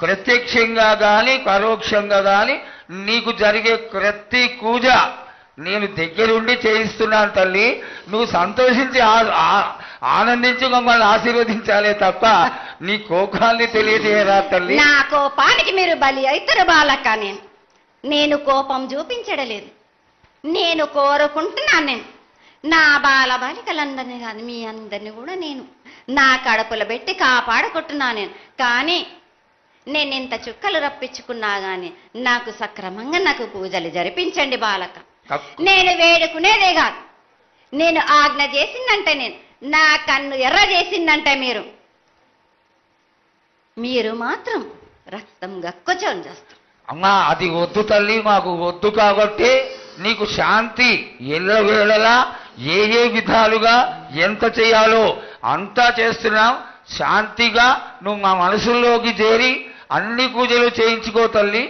ప్రత్యక్షంగా కానీ పరోక్షంగా కానీ నీకు జరిగే ప్రతి పూజ నేను దగ్గరుండి చేయిస్తున్నాను తల్లి. నువ్వు సంతోషించి ఆనందించి మమ్మల్ని ఆశీర్వదించాలే తప్ప నీ కోపాన్ని తెలియజేయరా తల్లి. నా కోపానికి మీరు బలి అవుతారు బాలక. నేను కోపం చూపించడలేదు, నేను కోరుకుంటున్నాను. నా బాల బాలికలందరినీ కాదు, మీ అందరినీ కూడా నేను నా కడుపులో పెట్టి కాపాడుకుంటున్నాను. కానీ నేను ఇంత చుక్కలు రప్పించుకున్నా గాని నాకు సక్రమంగా నాకు పూజలు జరిపించండి బాలక. నేను వేడుకునేదే కాదు, నేను ఆజ్ఞ చేసిందంటే నా కన్ను ఎర్ర చేసిందంటే మీరు మాత్రం రక్తం గక్కుచోని చేస్తారు. అమ్మా అది వద్దు తల్లి, మాకు వద్దు. కాబట్టి నీకు శాంతి ఎల్లవేళలా ఏ ఏ విధాలుగా ఎంత చేయాలో అంతా చేస్తున్నాం. శాంతిగా నువ్వు మా మనసుల్లోకి చేరి అన్ని పూజలు చేయించుకో తల్లి.